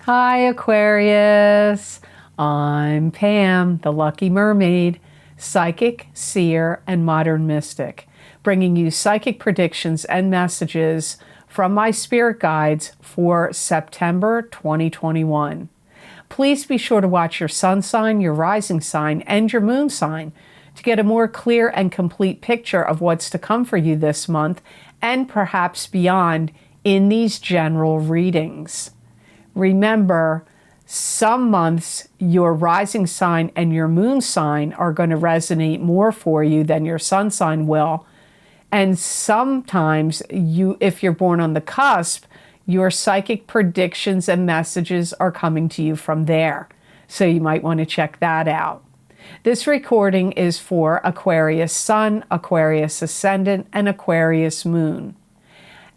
Hi Aquarius, I'm Pam, the Lucky Mermaid, psychic, seer, and modern mystic, bringing you psychic predictions and messages from my spirit guides for September 2021. Please be sure to watch your sun sign, your rising sign, and your moon sign to get a more clear and complete picture of what's to come for you this month and perhaps beyond in these general readings. Remember, some months your rising sign and your moon sign are going to resonate more for you than your sun sign will. And sometimes if you're born on the cusp, your psychic predictions and messages are coming to you from there. So you might want to check that out. This recording is for Aquarius Sun, Aquarius Ascendant, and Aquarius Moon.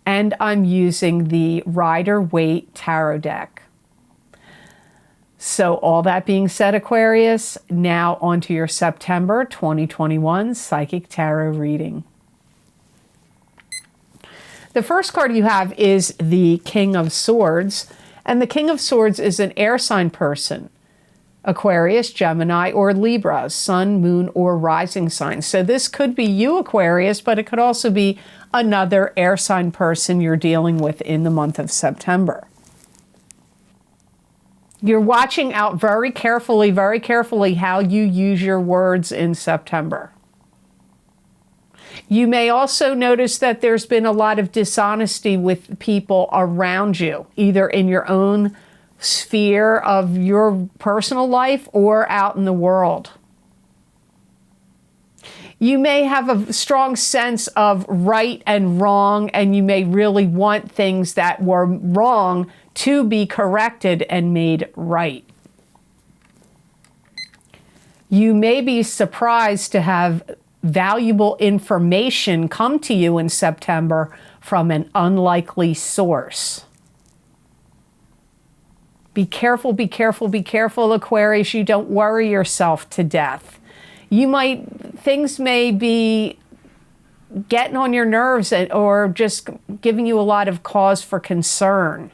And I'm using the Rider-Waite Tarot deck. So all that being said, Aquarius, now onto your September 2021 Psychic Tarot reading. The first card you have is the King of Swords, and the King of Swords is an air sign person. Aquarius, Gemini, or Libra, sun, moon, or rising sign. So this could be you, Aquarius, but it could also be another air sign person you're dealing with in the month of September. You're watching out very carefully how you use your words in September. You may also notice that there's been a lot of dishonesty with people around you, either in your own sphere of your personal life or out in the world. You may have a strong sense of right and wrong, and you may really want things that were wrong to be corrected and made right. You may be surprised to have valuable information come to you in September from an unlikely source. Be careful, be careful, be careful, Aquarius. You don't worry yourself to death. Things may be getting on your nerves or just giving you a lot of cause for concern.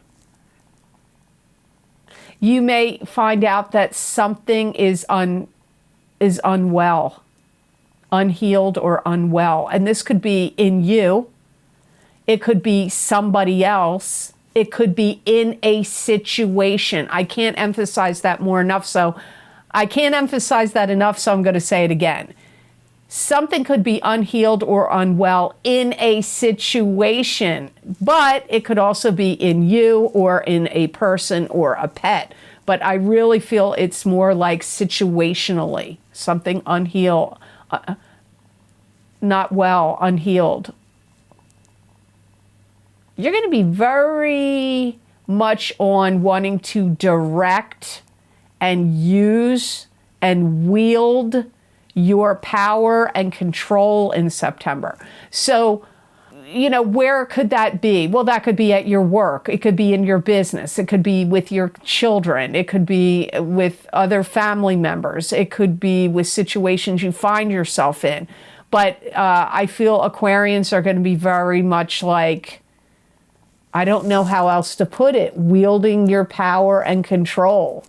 You may find out that something is unwell, unhealed or unwell. And this could be in you. It could be somebody else. It could be in a situation. I can't emphasize that enough, so I'm going to say it again. Something could be unhealed or unwell in a situation, but it could also be in you or in a person or a pet. But I really feel it's more like situationally, something unhealed, not well, unhealed. You're going to be very much on wanting to direct and use and wield your power and control in September. So, where could that be? Well, that could be at your work. It could be in your business. It could be with your children. It could be with other family members. It could be with situations you find yourself in. But I feel Aquarians are going to be very much like, I don't know how else to put it, wielding your power and control.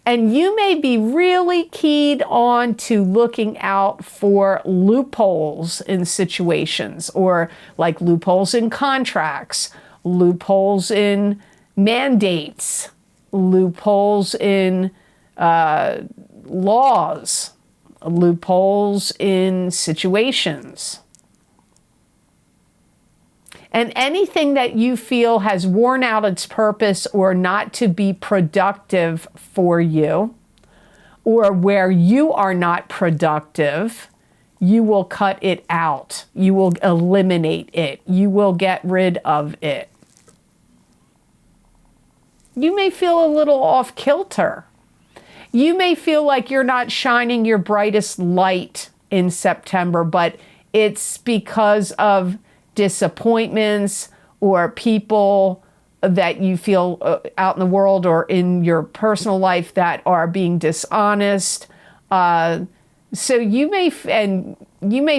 And you may be really keyed on to looking out for loopholes in situations, or like loopholes in contracts, loopholes in mandates, loopholes in laws, loopholes in situations. And anything that you feel has worn out its purpose or not to be productive for you, or where you are not productive, you will cut it out. You will eliminate it. You will get rid of it. You may feel a little off kilter. You may feel like you're not shining your brightest light in September, but it's because of disappointments or people that you feel out in the world or in your personal life that are being dishonest. So you may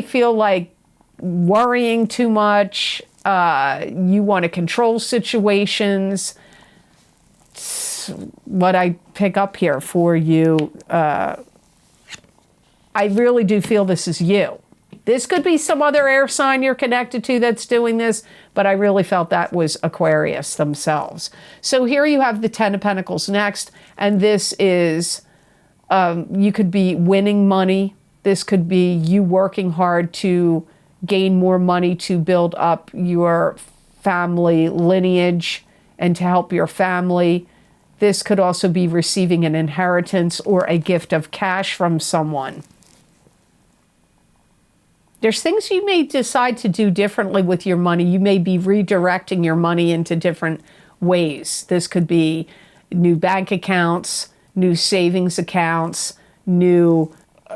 feel like worrying too much, you want to control situations. What I pick up here for you, I really do feel this is you. This could be some other air sign you're connected to that's doing this, but I really felt that was Aquarius themselves. So here you have the Ten of Pentacles next, and this is, you could be winning money. This could be you working hard to gain more money to build up your family lineage and to help your family. This could also be receiving an inheritance or a gift of cash from someone. There's things you may decide to do differently with your money. You may be redirecting your money into different ways. This could be new bank accounts, new savings accounts, new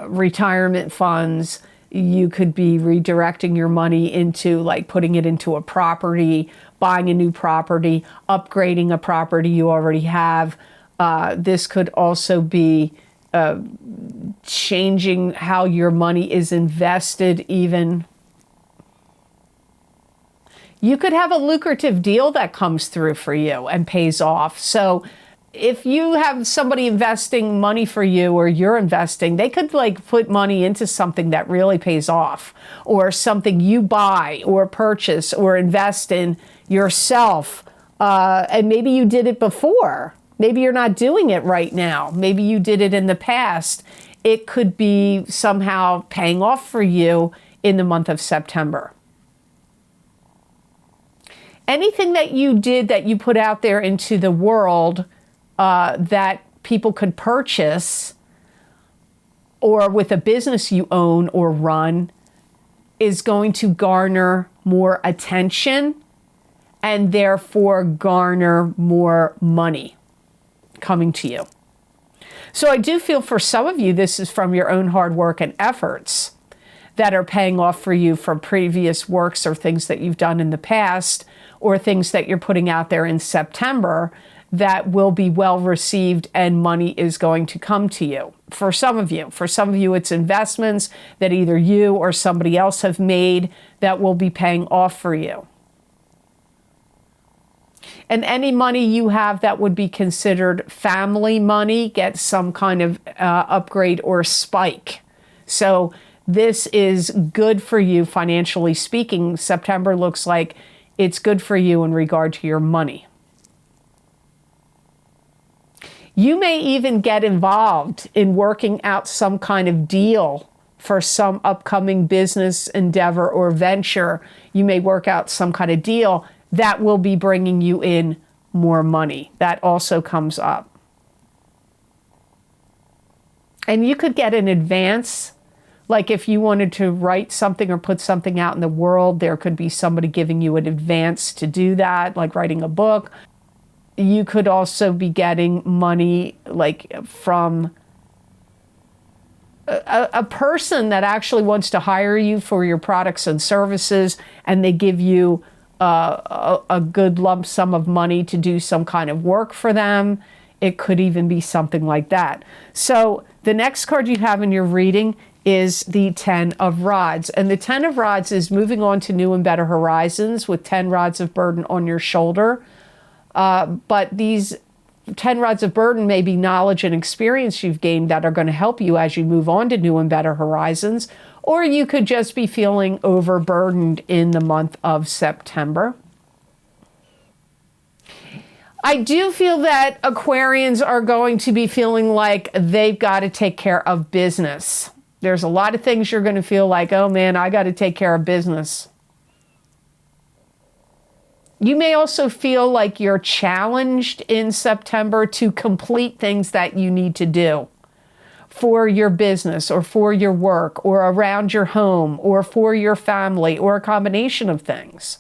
retirement funds. You could be redirecting your money into, like, putting it into a property, buying a new property, upgrading a property you already have. This could also be changing how your money is invested even. You could have a lucrative deal that comes through for you and pays off. So if you have somebody investing money for you, or you're investing, they could like put money into something that really pays off, or something you buy or purchase or invest in yourself. And maybe you did it before. Maybe you're not doing it right now. Maybe you did it in the past. It could be somehow paying off for you in the month of September. Anything that you did that you put out there into the world that people could purchase, or with a business you own or run, is going to garner more attention and therefore garner more money coming to you. So I do feel for some of you, this is from your own hard work and efforts that are paying off for you from previous works or things that you've done in the past, or things that you're putting out there in September that will be well received and money is going to come to you. For some of you, it's investments that either you or somebody else have made that will be paying off for you. And any money you have that would be considered family money gets some kind of upgrade or spike. So this is good for you financially speaking. September looks like it's good for you in regard to your money. You may even get involved in working out some kind of deal for some upcoming business endeavor or venture. You may work out some kind of deal that will be bringing you in more money. That also comes up. And you could get an advance. Like if you wanted to write something or put something out in the world, there could be somebody giving you an advance to do that, like writing a book. You could also be getting money like from a person that actually wants to hire you for your products and services, and they give you a good lump sum of money to do some kind of work for them. It could even be something like that. So the next card you have in your reading is the 10 of Rods. And the 10 of Rods is moving on to new and better horizons with 10 rods of burden on your shoulder. But these 10 rods of burden may be knowledge and experience you've gained that are going to help you as you move on to new and better horizons. Or you could just be feeling overburdened in the month of September. I do feel that Aquarians are going to be feeling like they've got to take care of business. There's a lot of things you're going to feel like, oh man, I got to take care of business. You may also feel like you're challenged in September to complete things that you need to do for your business or for your work or around your home or for your family or a combination of things.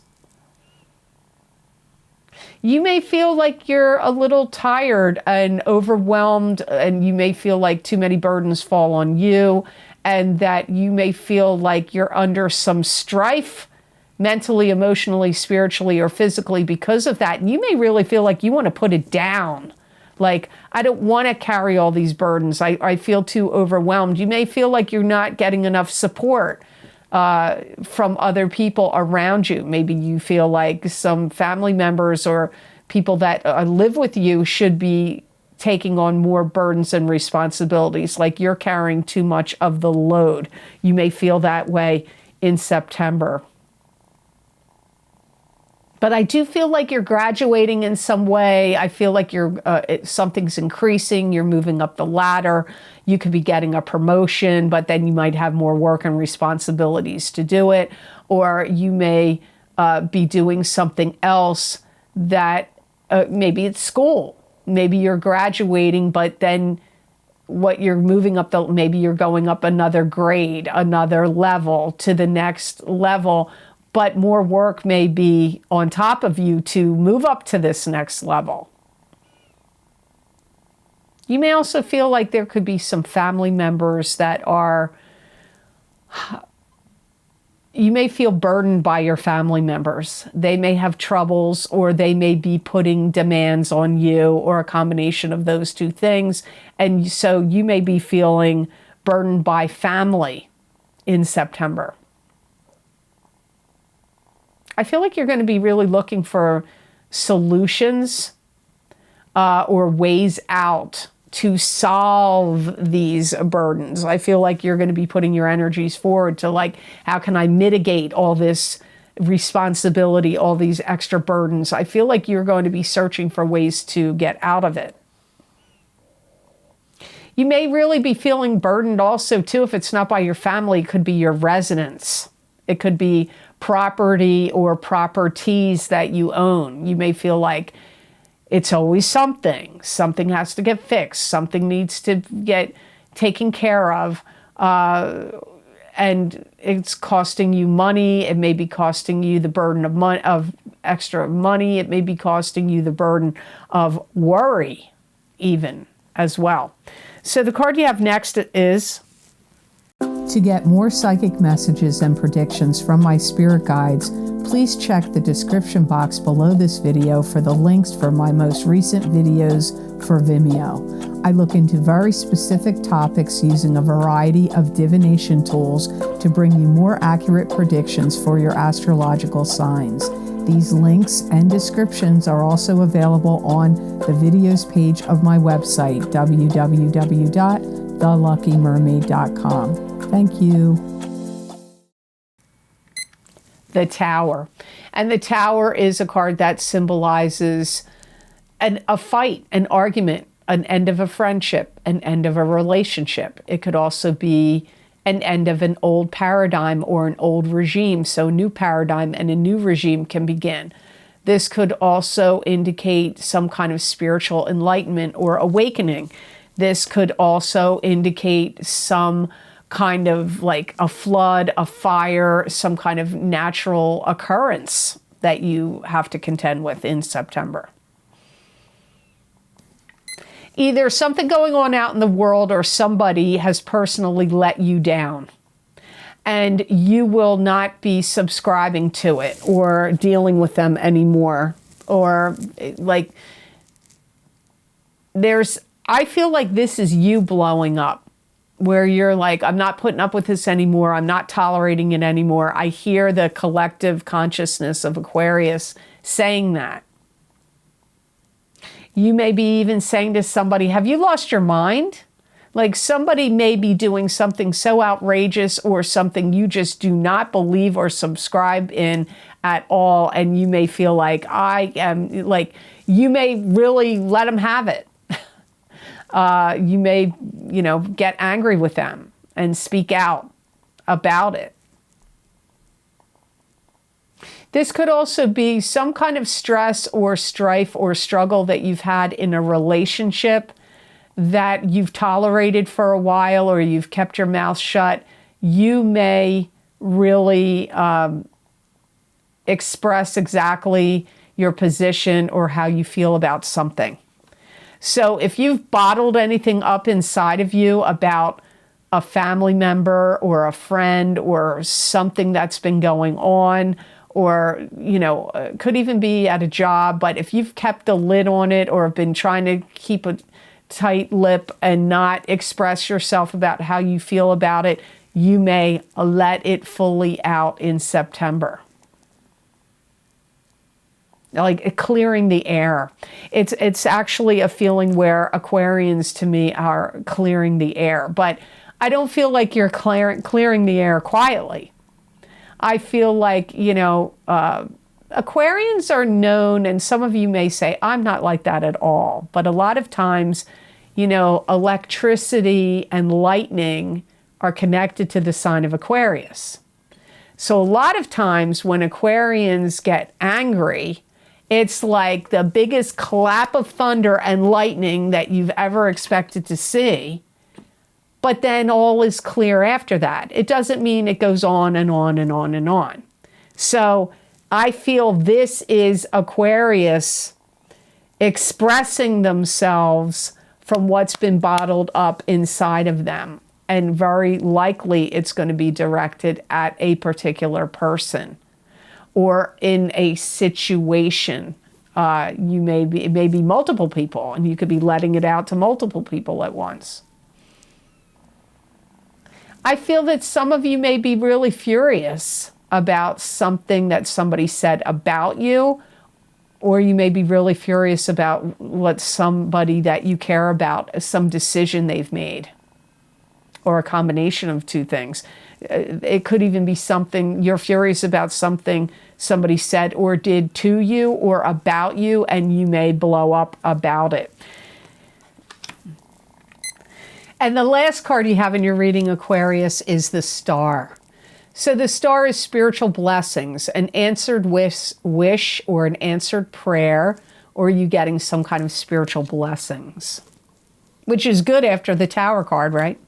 You may feel like you're a little tired and overwhelmed, and you may feel like too many burdens fall on you, and that you may feel like you're under some strife mentally, emotionally, spiritually, or physically because of that. And you may really feel like you want to put it down. Like, I don't want to carry all these burdens. I feel too overwhelmed. You may feel like you're not getting enough support from other people around you. Maybe you feel like some family members or people that live with you should be taking on more burdens and responsibilities, like you're carrying too much of the load. You may feel that way in September. But I do feel like you're graduating in some way. I feel like something's increasing. You're moving up the ladder. You could be getting a promotion, but then you might have more work and responsibilities to do it. Or you may be doing something else that maybe it's school. Maybe you're graduating, but then what you're moving up maybe you're going up another grade, another level to the next level. But more work may be on top of you to move up to this next level. You may also feel like there could be some family members that you may feel burdened by your family members. They may have troubles, or they may be putting demands on you, or a combination of those two things. And so you may be feeling burdened by family in September. I feel like you're going to be really looking for solutions or ways out to solve these burdens. I feel like you're going to be putting your energies forward to, like, how can I mitigate all this responsibility, all these extra burdens? I feel like you're going to be searching for ways to get out of it. You may really be feeling burdened also, too, if it's not by your family. It could be your residence. It could be property or properties that you own. You may feel like it's always something. Something has to get fixed. Something needs to get taken care of. And it's costing you money. It may be costing you the burden of extra money. It may be costing you the burden of worry even as well. So the card you have next is... To get more psychic messages and predictions from my spirit guides, please check the description box below this video for the links for my most recent videos for Vimeo. I look into very specific topics using a variety of divination tools to bring you more accurate predictions for your astrological signs. These links and descriptions are also available on the videos page of my website, www.theluckymermaid.com. Thank you. The Tower. And the Tower is a card that symbolizes a fight, an argument, an end of a friendship, an end of a relationship. It could also be an end of an old paradigm or an old regime. So a new paradigm and a new regime can begin. This could also indicate some kind of spiritual enlightenment or awakening. This could also indicate some kind of like a flood, a fire, some kind of natural occurrence that you have to contend with in September. Either something going on out in the world or somebody has personally let you down and you will not be subscribing to it or dealing with them anymore. Or like I feel like this is you blowing up, where you're like, I'm not putting up with this anymore. I'm not tolerating it anymore. I hear the collective consciousness of Aquarius saying that. You may be even saying to somebody, have you lost your mind? Like somebody may be doing something so outrageous or something you just do not believe or subscribe in at all. And you may feel like you may really let them have it. You may, get angry with them and speak out about it. This could also be some kind of stress or strife or struggle that you've had in a relationship that you've tolerated for a while or you've kept your mouth shut. You may really express exactly your position or how you feel about something. So if you've bottled anything up inside of you about a family member or a friend or something that's been going on, or, could even be at a job, but if you've kept the lid on it or have been trying to keep a tight lip and not express yourself about how you feel about it, you may let it fully out in September. Like clearing the air. It's actually a feeling where Aquarians to me are clearing the air, but I don't feel like you're clearing the air quietly. I feel like, you know, Aquarians are known, and some of you may say, I'm not like that at all, but a lot of times, you know, electricity and lightning are connected to the sign of Aquarius. So a lot of times when Aquarians get angry, it's like the biggest clap of thunder and lightning that you've ever expected to see. But then all is clear after that. It doesn't mean it goes on and on and on and on. So I feel this is Aquarius expressing themselves from what's been bottled up inside of them. And very likely it's going to be directed at a particular person or in a situation. It may be multiple people, and you could be letting it out to multiple people at once. I feel that some of you may be really furious about something that somebody said about you, or you may be really furious about what somebody that you care about, some decision they've made, or a combination of two things. It could even be something, you're furious about something somebody said or did to you or about you, and you may blow up about it. And the last card you have in your reading, Aquarius, is the Star. So the Star is spiritual blessings, an answered wish or an answered prayer, or you getting some kind of spiritual blessings, which is good after the Tower card, right?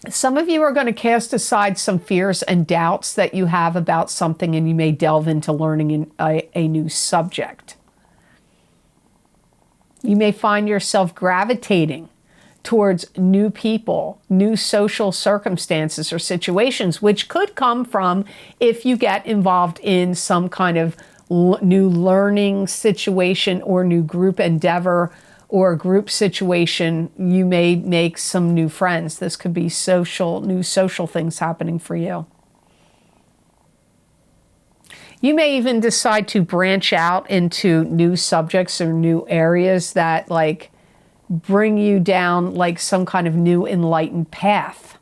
Some of you are going to cast aside some fears and doubts that you have about something, and you may delve into learning a new subject. You may find yourself gravitating towards new people, new social circumstances or situations, which could come from if you get involved in some kind of new learning situation or new group endeavor or group situation. You may make some new friends. This could be new social things happening for you. You may even decide to branch out into new subjects or new areas that like bring you down like some kind of new enlightened path.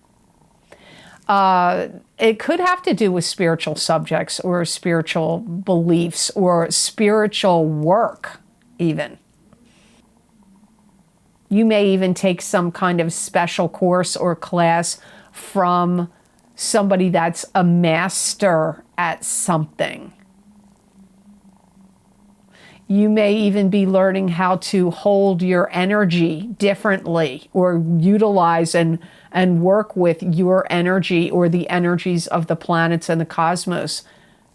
It could have to do with spiritual subjects or spiritual beliefs or spiritual work even. You may even take some kind of special course or class from somebody that's a master at something. You may even be learning how to hold your energy differently or utilize and work with your energy or the energies of the planets and the cosmos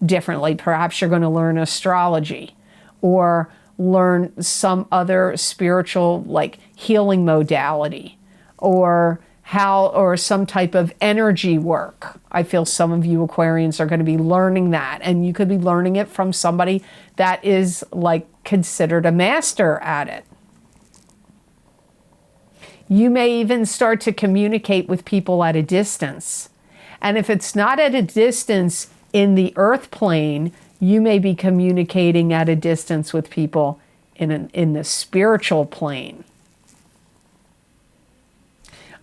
differently. Perhaps you're going to learn astrology or learn some other spiritual like healing modality or some type of energy work. I feel some of you Aquarians are going to be learning that, and you could be learning it from somebody that is like considered a master at it. You may even start to communicate with people at a distance. And if it's not at a distance in the earth plane, you may be communicating at a distance with people in the spiritual plane.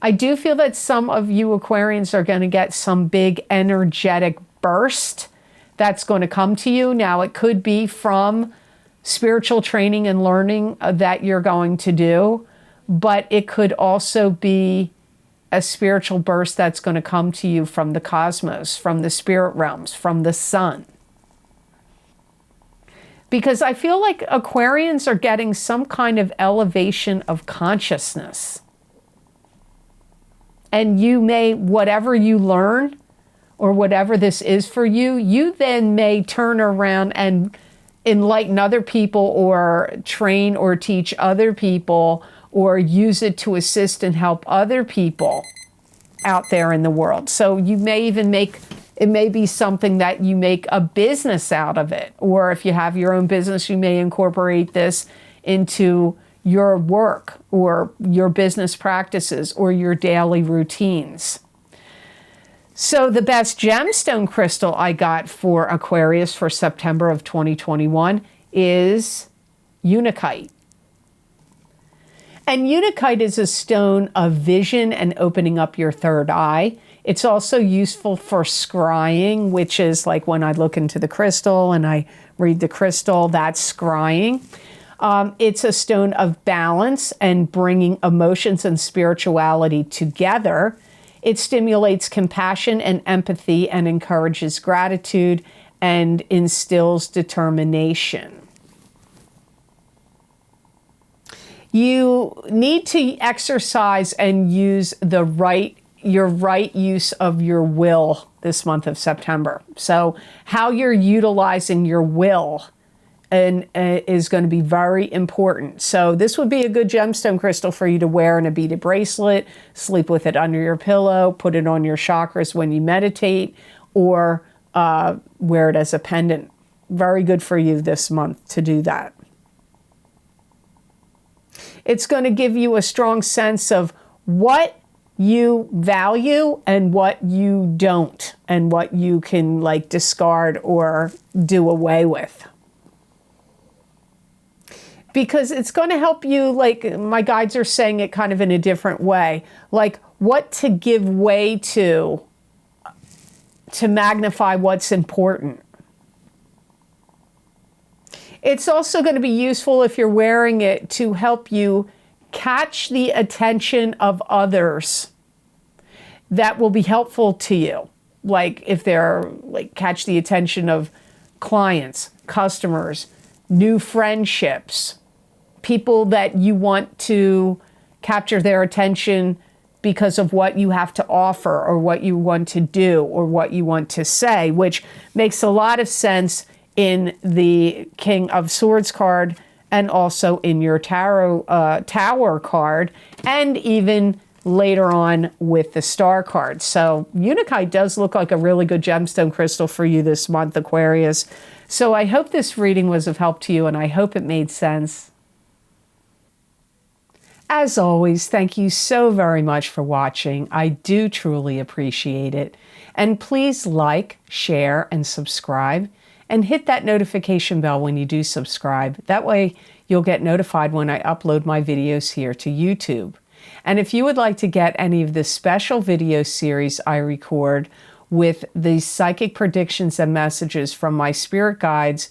I do feel that some of you Aquarians are going to get some big energetic burst that's going to come to you. Now, it could be from spiritual training and learning that you're going to do, but it could also be a spiritual burst that's going to come to you from the cosmos, from the spirit realms, from the sun. Because I feel like Aquarians are getting some kind of elevation of consciousness. And you may, whatever you learn, or whatever this is for you, you then may turn around and enlighten other people or train or teach other people or use it to assist and help other people out there in the world. So you may even it may be something that you make a business out of it. Or if you have your own business, you may incorporate this into your work or your business practices or your daily routines. So the best gemstone crystal I got for Aquarius for September of 2021 is Unakite. And Unakite is a stone of vision and opening up your third eye. It's also useful for scrying, which is like when I look into the crystal and I read the crystal, that's scrying. It's a stone of balance and bringing emotions and spirituality together. It stimulates compassion and empathy and encourages gratitude and instills determination. You need to exercise and use your right use of your will this month of September. So how you're utilizing your will is going to be very important. So this would be a good gemstone crystal for you to wear in a beaded bracelet, sleep with it under your pillow, put it on your chakras when you meditate, or wear it as a pendant. Very good for you this month to do that. It's going to give you a strong sense of what you value and what you don't, and what you can like discard or do away with. Because it's going to help you, like my guides are saying it kind of in a different way, like what to give way to magnify what's important. It's also going to be useful if you're wearing it to help you catch the attention of others. That will be helpful to you. Like if they're like catch the attention of clients, customers, new friendships, people that you want to capture their attention because of what you have to offer or what you want to do or what you want to say, which makes a lot of sense in the King of Swords card and also in your tarot Tower card, and even later on with the Star card. So Unakite does look like a really good gemstone crystal for you this month, Aquarius. So I hope this reading was of help to you, and I hope it made sense. As always, thank you so very much for watching. I do truly appreciate it. And please like, share, and subscribe. And hit that notification bell when you do subscribe. That way you'll get notified when I upload my videos here to YouTube. And if you would like to get any of the special video series I record with the psychic predictions and messages from my spirit guides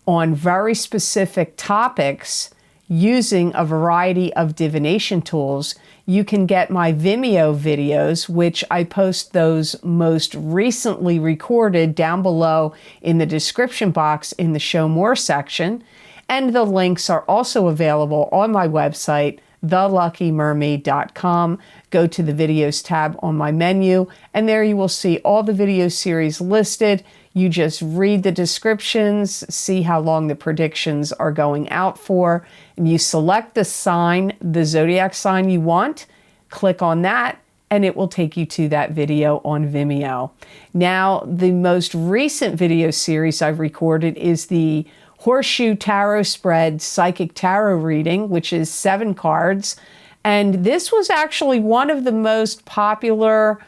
on very specific topics using a variety of divination tools, you can get my Vimeo videos, which I post those most recently recorded down below in the description box in the Show More section. And the links are also available on my website, theluckymermaid.com. Go to the videos tab on my menu, and there you will see all the video series listed. You just read the descriptions, see how long the predictions are going out for, and you select the sign, the zodiac sign you want, click on that, and it will take you to that video on Vimeo. Now, the most recent video series I've recorded is the Horseshoe Tarot Spread Psychic Tarot Reading, which is 7 cards. And this was actually one of the most popular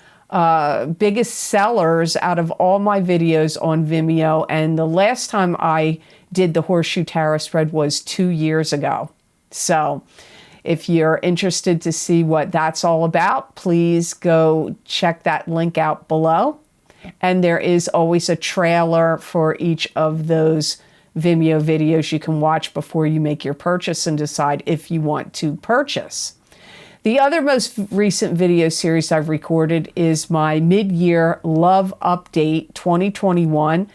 biggest sellers out of all my videos on Vimeo, and the last time I did the Horseshoe Tarot Spread was 2 years ago. So if you're interested to see what that's all about, please go check that link out below. And there is always a trailer for each of those Vimeo videos you can watch before you make your purchase and decide if you want to purchase. The other most recent video series I've recorded is my mid-year Love Update 2021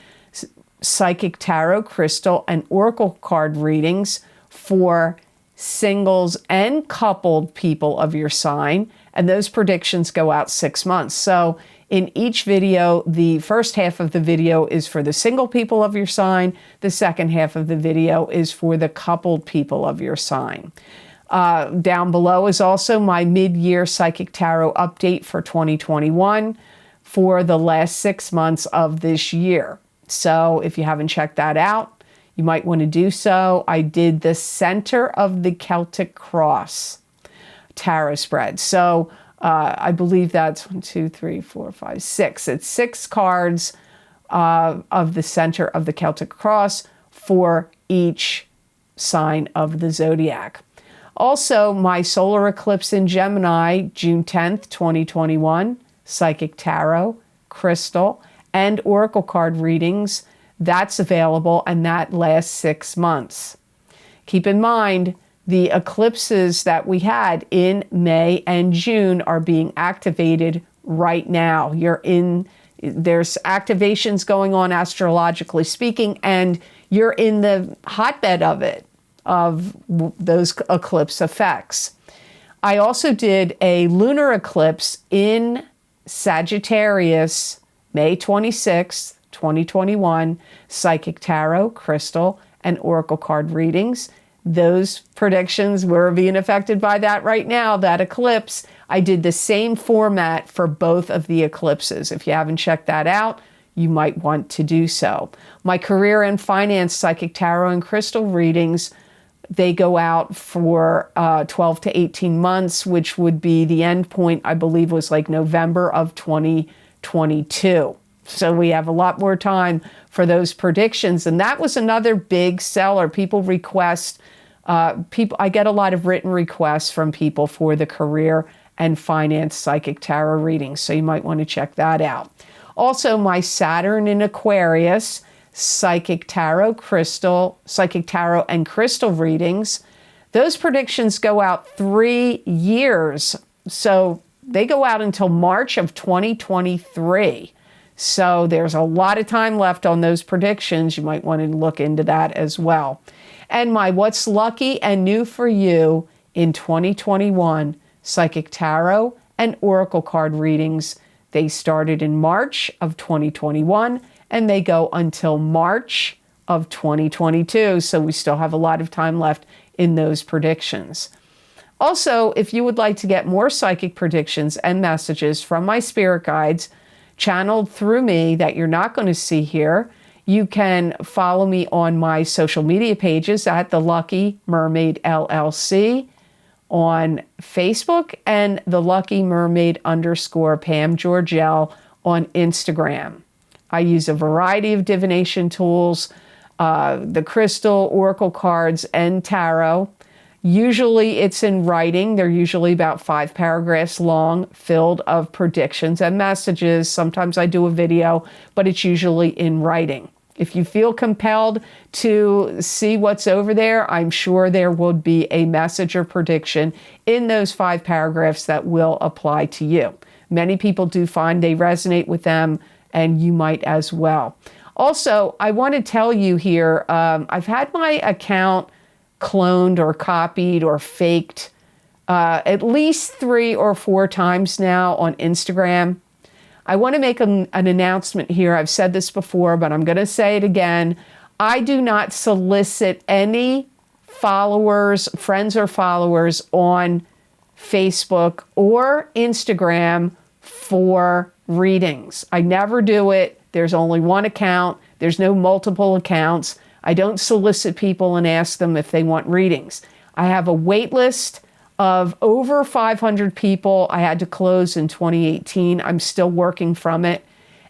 Psychic Tarot, Crystal, and Oracle card readings for singles and coupled people of your sign. And those predictions go out 6 months. So in each video, the first half of the video is for the single people of your sign. The second half of the video is for the coupled people of your sign. Down below is also my mid-year Psychic Tarot update for 2021 for the last 6 months of this year. So if you haven't checked that out, you might want to do so. I did the center of the Celtic Cross tarot spread. So I believe that's 1, 2, 3, 4, 5, 6. It's 6 cards of the center of the Celtic Cross for each sign of the zodiac. Also, my solar eclipse in Gemini, June 10th, 2021, psychic tarot, crystal, and oracle card readings, that's available, and that lasts 6 months. Keep in mind, the eclipses that we had in May and June are being activated right now. There's activations going on astrologically speaking, and you're in the hotbed of it, of those eclipse effects. I also did a lunar eclipse in Sagittarius, May 26th, 2021, psychic tarot, crystal, and oracle card readings. Those predictions were being affected by that right now, that eclipse. I did the same format for both of the eclipses. If you haven't checked that out, you might want to do so. My career and finance psychic tarot and crystal readings, they go out for 12 to 18 months, which would be the end point, I believe, was like November of 2022. So we have a lot more time for those predictions. And that was another big seller. People request, I get a lot of written requests from people for the career and finance psychic tarot readings. So you might want to check that out. Also, my Saturn in Aquarius, psychic tarot and crystal readings. Those predictions go out 3 years. So they go out until March of 2023. So there's a lot of time left on those predictions. You might want to look into that as well. And my What's Lucky and New for You in 2021 psychic tarot and oracle card readings. They started in March of 2021 and they go until March of 2022. So we still have a lot of time left in those predictions. Also, if you would like to get more psychic predictions and messages from my spirit guides channeled through me that you're not going to see here, you can follow me on my social media pages at The Lucky Mermaid LLC on Facebook and The Lucky Mermaid _ Pam Georgel on Instagram. I use a variety of divination tools, the crystal, oracle cards, and tarot. Usually it's in writing. They're usually about 5 paragraphs long, filled of predictions and messages. Sometimes I do a video, but it's usually in writing. If you feel compelled to see what's over there, I'm sure there would be a message or prediction in those 5 paragraphs that will apply to you. Many people do find they resonate with them, and you might as well. Also, I want to tell you here, I've had my account cloned or copied or faked at least 3 or 4 times now on Instagram. I want to make an announcement here. I've said this before, but I'm going to say it again. I do not solicit any followers, friends or followers on Facebook or Instagram for readings. I never do it. There's only one account. There's no multiple accounts. I don't solicit people and ask them if they want readings. I have a wait list of over 500 people I had to close in 2018. I'm still working from it.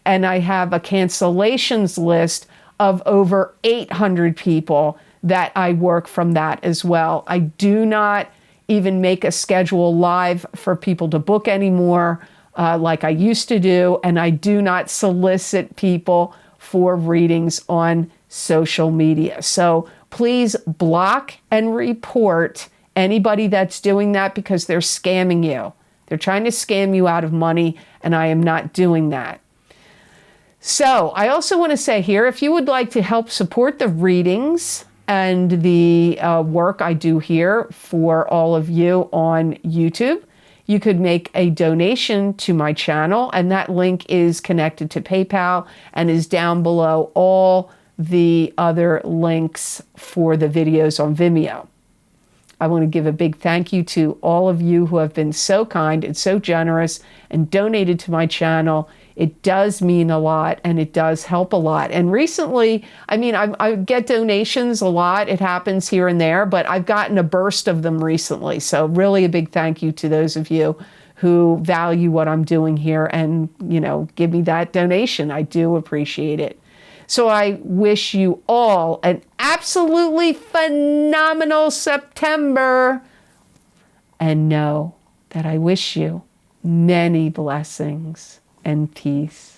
And I have a cancellations list of over 800 people that I work from that as well. I do not even make a schedule live for people to book anymore like I used to do. And I do not solicit people for readings on social media. So please block and report anybody that's doing that because they're scamming you. They're trying to scam you out of money, and I am not doing that. So I also want to say here, if you would like to help support the readings and the work I do here for all of you on YouTube, you could make a donation to my channel, and that link is connected to PayPal and is down below all the other links for the videos on Vimeo. I want to give a big thank you to all of you who have been so kind and so generous and donated to my channel. It does mean a lot, and it does help a lot. And recently, I mean, I get donations a lot. It happens here and there, but I've gotten a burst of them recently. So really a big thank you to those of you who value what I'm doing here and, you know, give me that donation. I do appreciate it. So I wish you all an absolutely phenomenal September, and know that I wish you many blessings and peace.